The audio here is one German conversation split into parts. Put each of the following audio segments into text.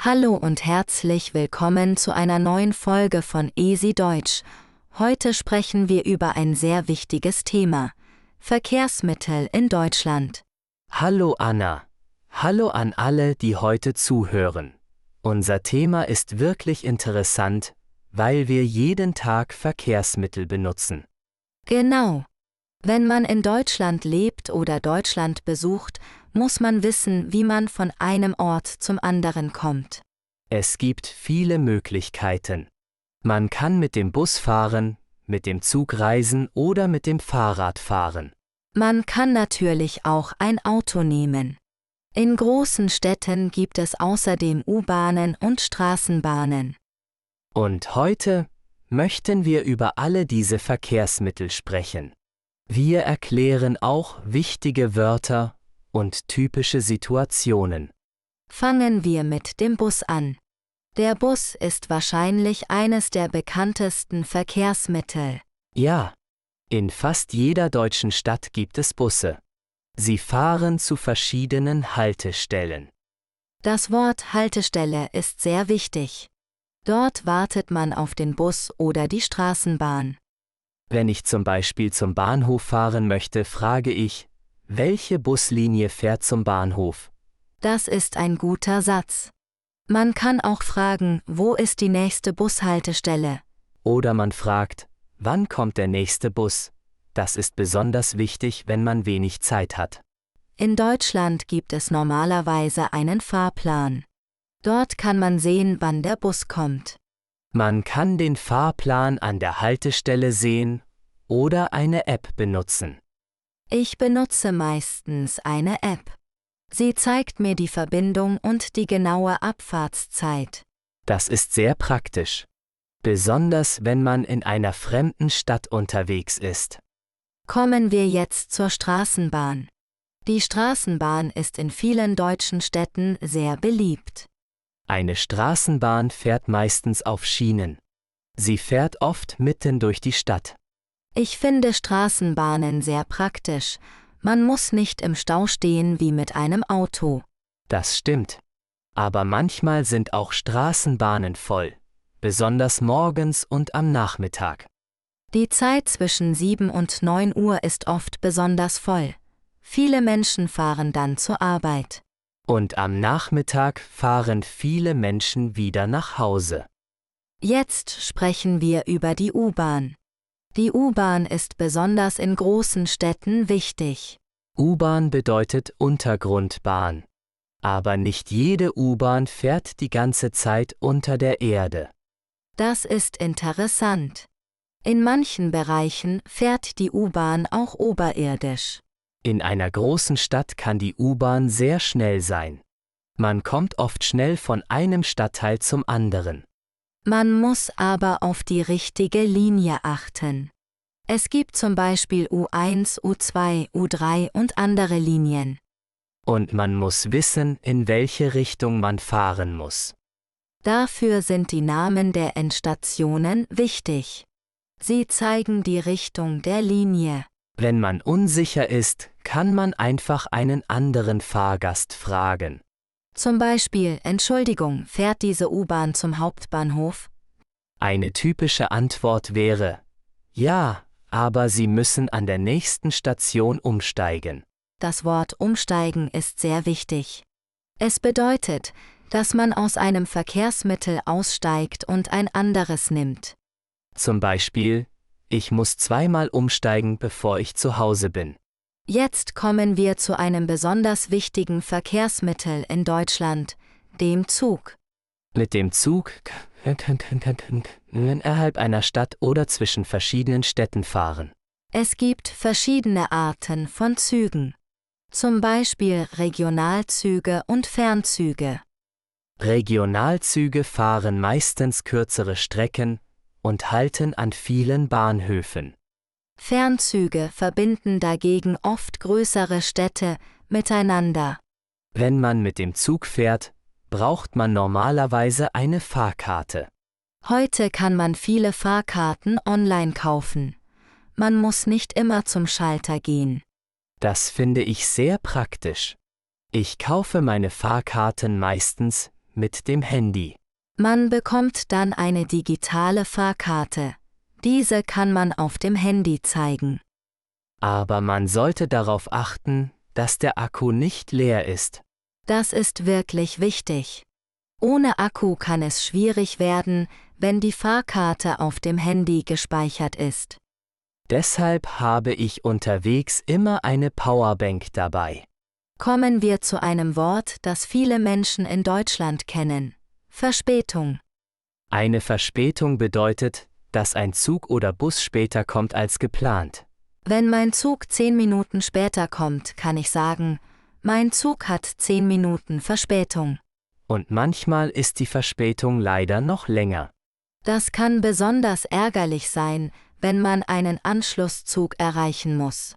Hallo und herzlich willkommen zu einer neuen Folge von Easy Deutsch. Heute sprechen wir über ein sehr wichtiges Thema: Verkehrsmittel in Deutschland. Hallo Anna. Hallo an alle, die heute zuhören. Unser Thema ist wirklich interessant, weil wir jeden Tag Verkehrsmittel benutzen. Genau. Wenn man in Deutschland lebt oder Deutschland besucht, muss man wissen, wie man von einem Ort zum anderen kommt. Es gibt viele Möglichkeiten. Man kann mit dem Bus fahren, mit dem Zug reisen oder mit dem Fahrrad fahren. Man kann natürlich auch ein Auto nehmen. In großen Städten gibt es außerdem U-Bahnen und Straßenbahnen. Und heute möchten wir über alle diese Verkehrsmittel sprechen. Wir erklären auch wichtige Wörter und typische Situationen. Fangen wir mit dem Bus an. Der Bus ist wahrscheinlich eines der bekanntesten Verkehrsmittel. Ja, in fast jeder deutschen Stadt gibt es Busse. Sie fahren zu verschiedenen Haltestellen. Das Wort Haltestelle ist sehr wichtig. Dort wartet man auf den Bus oder die Straßenbahn. Wenn ich zum Beispiel zum Bahnhof fahren möchte, frage ich, welche Buslinie fährt zum Bahnhof? Das ist ein guter Satz. Man kann auch fragen, wo ist die nächste Bushaltestelle? Oder man fragt, wann kommt der nächste Bus? Das ist besonders wichtig, wenn man wenig Zeit hat. In Deutschland gibt es normalerweise einen Fahrplan. Dort kann man sehen, wann der Bus kommt. Man kann den Fahrplan an der Haltestelle sehen oder eine App benutzen. Ich benutze meistens eine App. Sie zeigt mir die Verbindung und die genaue Abfahrtszeit. Das ist sehr praktisch. Besonders wenn man in einer fremden Stadt unterwegs ist. Kommen wir jetzt zur Straßenbahn. Die Straßenbahn ist in vielen deutschen Städten sehr beliebt. Eine Straßenbahn fährt meistens auf Schienen. Sie fährt oft mitten durch die Stadt. Ich finde Straßenbahnen sehr praktisch. Man muss nicht im Stau stehen wie mit einem Auto. Das stimmt. Aber manchmal sind auch Straßenbahnen voll, besonders morgens und am Nachmittag. Die Zeit zwischen 7 und 9 Uhr ist oft besonders voll. Viele Menschen fahren dann zur Arbeit. Und am Nachmittag fahren viele Menschen wieder nach Hause. Jetzt sprechen wir über die U-Bahn. Die U-Bahn ist besonders in großen Städten wichtig. U-Bahn bedeutet Untergrundbahn. Aber nicht jede U-Bahn fährt die ganze Zeit unter der Erde. Das ist interessant. In manchen Bereichen fährt die U-Bahn auch oberirdisch. In einer großen Stadt kann die U-Bahn sehr schnell sein. Man kommt oft schnell von einem Stadtteil zum anderen. Man muss aber auf die richtige Linie achten. Es gibt zum Beispiel U1, U2, U3 und andere Linien. Und man muss wissen, in welche Richtung man fahren muss. Dafür sind die Namen der Endstationen wichtig. Sie zeigen die Richtung der Linie. Wenn man unsicher ist, kann man einfach einen anderen Fahrgast fragen. Zum Beispiel, Entschuldigung, fährt diese U-Bahn zum Hauptbahnhof? Eine typische Antwort wäre, ja, aber Sie müssen an der nächsten Station umsteigen. Das Wort umsteigen ist sehr wichtig. Es bedeutet, dass man aus einem Verkehrsmittel aussteigt und ein anderes nimmt. Zum Beispiel, ich muss zweimal umsteigen, bevor ich zu Hause bin. Jetzt kommen wir zu einem besonders wichtigen Verkehrsmittel in Deutschland, dem Zug. Mit dem Zug kann innerhalb einer Stadt oder zwischen verschiedenen Städten fahren. Es gibt verschiedene Arten von Zügen. Zum Beispiel Regionalzüge und Fernzüge. Regionalzüge fahren meistens kürzere Strecken und halten an vielen Bahnhöfen. Fernzüge verbinden dagegen oft größere Städte miteinander. Wenn man mit dem Zug fährt, braucht man normalerweise eine Fahrkarte. Heute kann man viele Fahrkarten online kaufen. Man muss nicht immer zum Schalter gehen. Das finde ich sehr praktisch. Ich kaufe meine Fahrkarten meistens mit dem Handy. Man bekommt dann eine digitale Fahrkarte. Diese kann man auf dem Handy zeigen. Aber man sollte darauf achten, dass der Akku nicht leer ist. Das ist wirklich wichtig. Ohne Akku kann es schwierig werden, wenn die Fahrkarte auf dem Handy gespeichert ist. Deshalb habe ich unterwegs immer eine Powerbank dabei. Kommen wir zu einem Wort, das viele Menschen in Deutschland kennen: Verspätung. Eine Verspätung bedeutet, dass ein Zug oder Bus später kommt als geplant. Wenn mein Zug 10 Minuten später kommt, kann ich sagen, mein Zug hat 10 Minuten Verspätung. Und manchmal ist die Verspätung leider noch länger. Das kann besonders ärgerlich sein, wenn man einen Anschlusszug erreichen muss.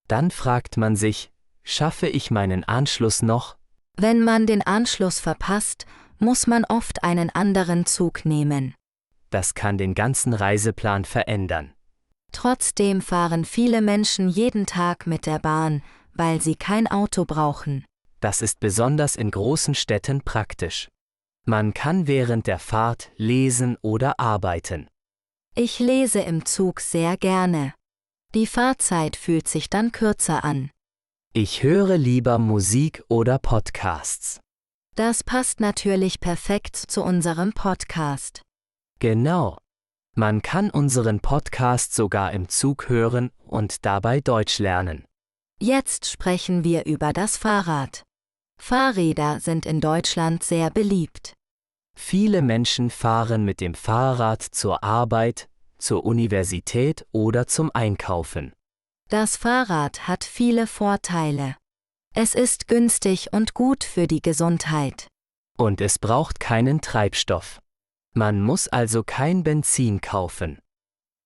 Dann fragt man sich, schaffe ich meinen Anschluss noch? Wenn man den Anschluss verpasst, muss man oft einen anderen Zug nehmen. Das kann den ganzen Reiseplan verändern. Trotzdem fahren viele Menschen jeden Tag mit der Bahn, weil sie kein Auto brauchen. Das ist besonders in großen Städten praktisch. Man kann während der Fahrt lesen oder arbeiten. Ich lese im Zug sehr gerne. Die Fahrzeit fühlt sich dann kürzer an. Ich höre lieber Musik oder Podcasts. Das passt natürlich perfekt zu unserem Podcast. Genau. Man kann unseren Podcast sogar im Zug hören und dabei Deutsch lernen. Jetzt sprechen wir über das Fahrrad. Fahrräder sind in Deutschland sehr beliebt. Viele Menschen fahren mit dem Fahrrad zur Arbeit, zur Universität oder zum Einkaufen. Das Fahrrad hat viele Vorteile. Es ist günstig und gut für die Gesundheit. Und es braucht keinen Treibstoff. Man muss also kein Benzin kaufen.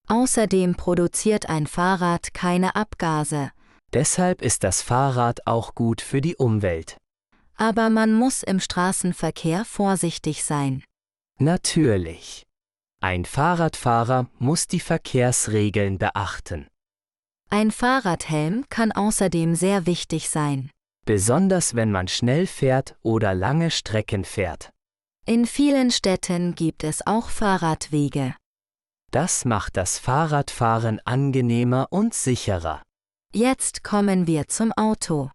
Außerdem produziert ein Fahrrad keine Abgase. Deshalb ist das Fahrrad auch gut für die Umwelt. Aber man muss im Straßenverkehr vorsichtig sein. Natürlich. Ein Fahrradfahrer muss die Verkehrsregeln beachten. Ein Fahrradhelm kann außerdem sehr wichtig sein. Besonders wenn man schnell fährt oder lange Strecken fährt. In vielen Städten gibt es auch Fahrradwege. Das macht das Fahrradfahren angenehmer und sicherer. Jetzt kommen wir zum Auto.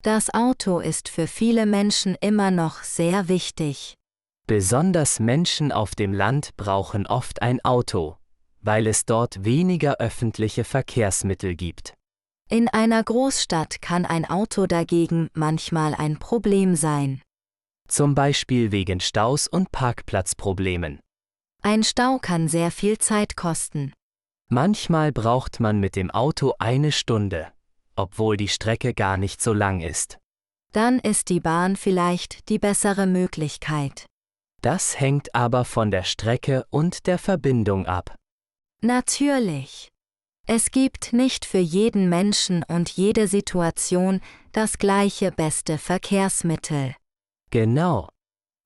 Das Auto ist für viele Menschen immer noch sehr wichtig. Besonders Menschen auf dem Land brauchen oft ein Auto, weil es dort weniger öffentliche Verkehrsmittel gibt. In einer Großstadt kann ein Auto dagegen manchmal ein Problem sein. Zum Beispiel wegen Staus und Parkplatzproblemen. Ein Stau kann sehr viel Zeit kosten. Manchmal braucht man mit dem Auto eine Stunde, obwohl die Strecke gar nicht so lang ist. Dann ist die Bahn vielleicht die bessere Möglichkeit. Das hängt aber von der Strecke und der Verbindung ab. Natürlich. Es gibt nicht für jeden Menschen und jede Situation das gleiche beste Verkehrsmittel. Genau.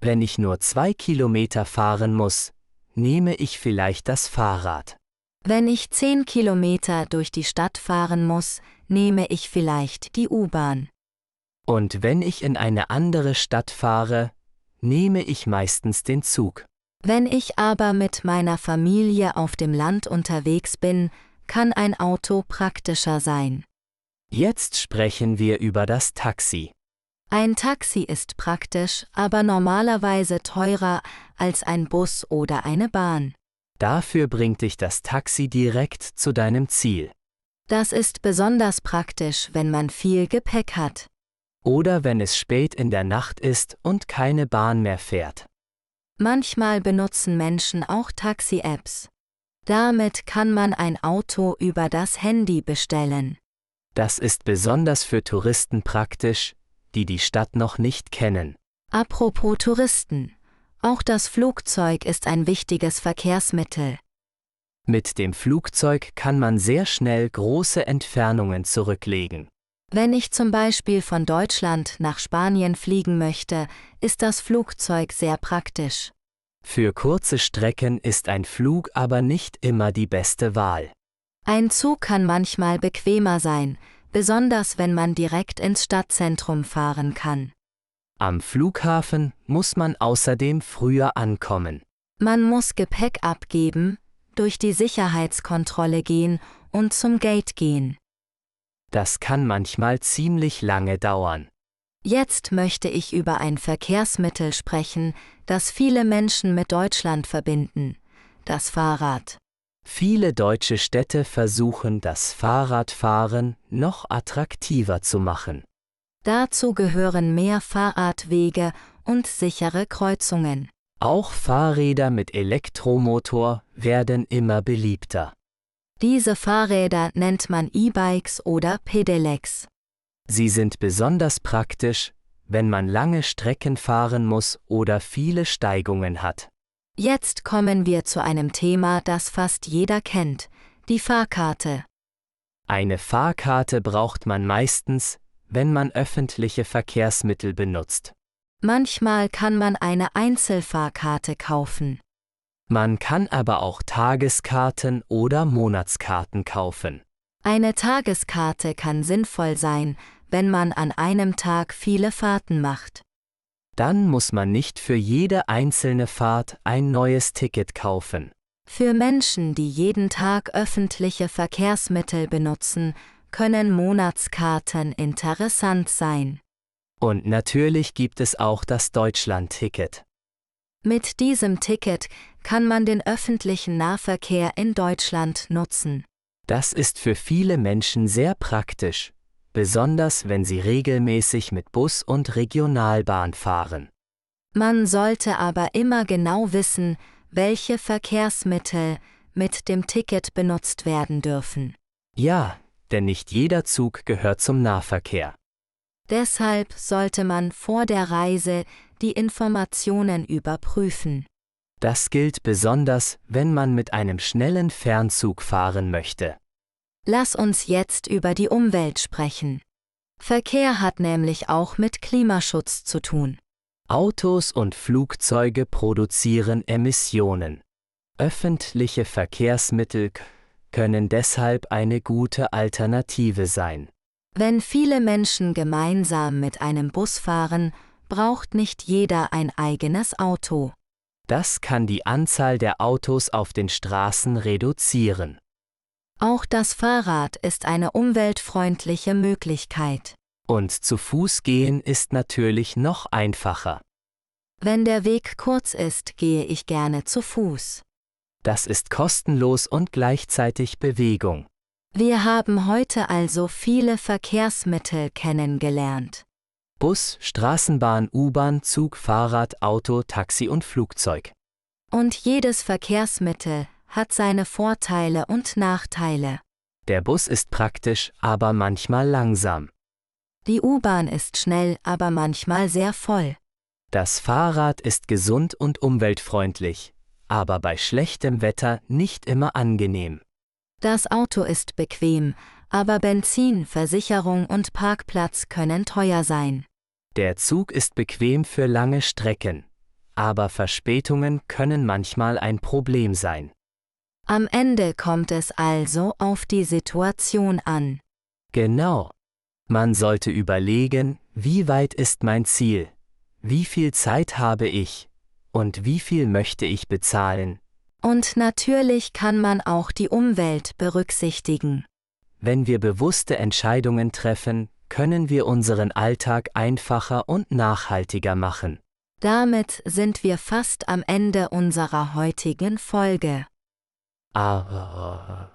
Wenn ich nur 2 Kilometer fahren muss, nehme ich vielleicht das Fahrrad. Wenn ich 10 Kilometer durch die Stadt fahren muss, nehme ich vielleicht die U-Bahn. Und wenn ich in eine andere Stadt fahre, nehme ich meistens den Zug. Wenn ich aber mit meiner Familie auf dem Land unterwegs bin, kann ein Auto praktischer sein. Jetzt sprechen wir über das Taxi. Ein Taxi ist praktisch, aber normalerweise teurer als ein Bus oder eine Bahn. Dafür bringt dich das Taxi direkt zu deinem Ziel. Das ist besonders praktisch, wenn man viel Gepäck hat. Oder wenn es spät in der Nacht ist und keine Bahn mehr fährt. Manchmal benutzen Menschen auch Taxi-Apps. Damit kann man ein Auto über das Handy bestellen. Das ist besonders für Touristen praktisch, die die Stadt noch nicht kennen. Apropos Touristen. Auch das Flugzeug ist ein wichtiges Verkehrsmittel. Mit dem Flugzeug kann man sehr schnell große Entfernungen zurücklegen. Wenn ich zum Beispiel von Deutschland nach Spanien fliegen möchte, ist das Flugzeug sehr praktisch. Für kurze Strecken ist ein Flug aber nicht immer die beste Wahl. Ein Zug kann manchmal bequemer sein, besonders wenn man direkt ins Stadtzentrum fahren kann. Am Flughafen muss man außerdem früher ankommen. Man muss Gepäck abgeben, durch die Sicherheitskontrolle gehen und zum Gate gehen. Das kann manchmal ziemlich lange dauern. Jetzt möchte ich über ein Verkehrsmittel sprechen, das viele Menschen mit Deutschland verbinden: das Fahrrad. Viele deutsche Städte versuchen, das Fahrradfahren noch attraktiver zu machen. Dazu gehören mehr Fahrradwege und sichere Kreuzungen. Auch Fahrräder mit Elektromotor werden immer beliebter. Diese Fahrräder nennt man E-Bikes oder Pedelecs. Sie sind besonders praktisch, wenn man lange Strecken fahren muss oder viele Steigungen hat. Jetzt kommen wir zu einem Thema, das fast jeder kennt: die Fahrkarte. Eine Fahrkarte braucht man meistens, wenn man öffentliche Verkehrsmittel benutzt. Manchmal kann man eine Einzelfahrkarte kaufen. Man kann aber auch Tageskarten oder Monatskarten kaufen. Eine Tageskarte kann sinnvoll sein, wenn man an einem Tag viele Fahrten macht. Dann muss man nicht für jede einzelne Fahrt ein neues Ticket kaufen. Für Menschen, die jeden Tag öffentliche Verkehrsmittel benutzen, können Monatskarten interessant sein. Und natürlich gibt es auch das Deutschland-Ticket. Mit diesem Ticket kann man den öffentlichen Nahverkehr in Deutschland nutzen. Das ist für viele Menschen sehr praktisch, besonders wenn sie regelmäßig mit Bus und Regionalbahn fahren. Man sollte aber immer genau wissen, welche Verkehrsmittel mit dem Ticket benutzt werden dürfen. Ja, denn nicht jeder Zug gehört zum Nahverkehr. Deshalb sollte man vor der Reise die Informationen überprüfen. Das gilt besonders, wenn man mit einem schnellen Fernzug fahren möchte. Lass uns jetzt über die Umwelt sprechen. Verkehr hat nämlich auch mit Klimaschutz zu tun. Autos und Flugzeuge produzieren Emissionen. Öffentliche Verkehrsmittel können deshalb eine gute Alternative sein. Wenn viele Menschen gemeinsam mit einem Bus fahren, braucht nicht jeder ein eigenes Auto. Das kann die Anzahl der Autos auf den Straßen reduzieren. Auch das Fahrrad ist eine umweltfreundliche Möglichkeit. Und zu Fuß gehen ist natürlich noch einfacher. Wenn der Weg kurz ist, gehe ich gerne zu Fuß. Das ist kostenlos und gleichzeitig Bewegung. Wir haben heute also viele Verkehrsmittel kennengelernt. Bus, Straßenbahn, U-Bahn, Zug, Fahrrad, Auto, Taxi und Flugzeug. Und jedes Verkehrsmittel hat seine Vorteile und Nachteile. Der Bus ist praktisch, aber manchmal langsam. Die U-Bahn ist schnell, aber manchmal sehr voll. Das Fahrrad ist gesund und umweltfreundlich, aber bei schlechtem Wetter nicht immer angenehm. Das Auto ist bequem, aber Benzin, Versicherung und Parkplatz können teuer sein. Der Zug ist bequem für lange Strecken, aber Verspätungen können manchmal ein Problem sein. Am Ende kommt es also auf die Situation an. Genau. Man sollte überlegen, wie weit ist mein Ziel, wie viel Zeit habe ich und wie viel möchte ich bezahlen. Und natürlich kann man auch die Umwelt berücksichtigen. Wenn wir bewusste Entscheidungen treffen, können wir unseren Alltag einfacher und nachhaltiger machen. Damit sind wir fast am Ende unserer heutigen Folge. Aber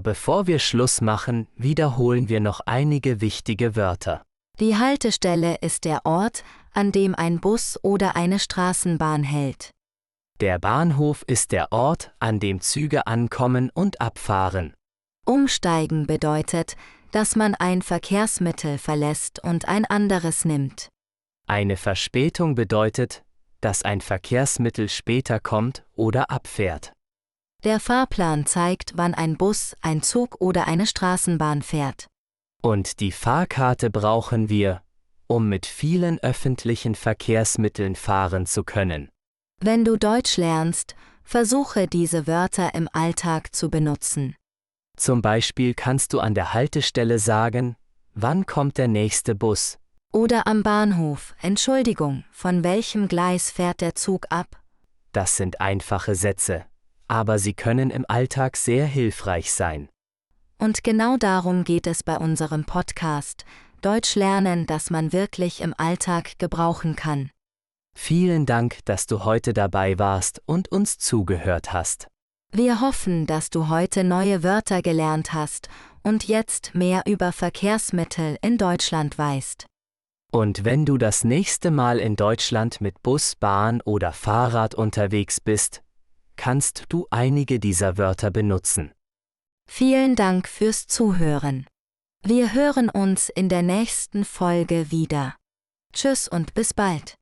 bevor wir Schluss machen, wiederholen wir noch einige wichtige Wörter. Die Haltestelle ist der Ort, an dem ein Bus oder eine Straßenbahn hält. Der Bahnhof ist der Ort, an dem Züge ankommen und abfahren. Umsteigen bedeutet, dass man ein Verkehrsmittel verlässt und ein anderes nimmt. Eine Verspätung bedeutet, dass ein Verkehrsmittel später kommt oder abfährt. Der Fahrplan zeigt, wann ein Bus, ein Zug oder eine Straßenbahn fährt. Und die Fahrkarte brauchen wir, um mit vielen öffentlichen Verkehrsmitteln fahren zu können. Wenn du Deutsch lernst, versuche diese Wörter im Alltag zu benutzen. Zum Beispiel kannst du an der Haltestelle sagen, wann kommt der nächste Bus? Oder am Bahnhof, Entschuldigung, von welchem Gleis fährt der Zug ab? Das sind einfache Sätze, aber sie können im Alltag sehr hilfreich sein. Und genau darum geht es bei unserem Podcast, Deutsch lernen, das man wirklich im Alltag gebrauchen kann. Vielen Dank, dass du heute dabei warst und uns zugehört hast. Wir hoffen, dass du heute neue Wörter gelernt hast und jetzt mehr über Verkehrsmittel in Deutschland weißt. Und wenn du das nächste Mal in Deutschland mit Bus, Bahn oder Fahrrad unterwegs bist, kannst du einige dieser Wörter benutzen. Vielen Dank fürs Zuhören. Wir hören uns in der nächsten Folge wieder. Tschüss und bis bald.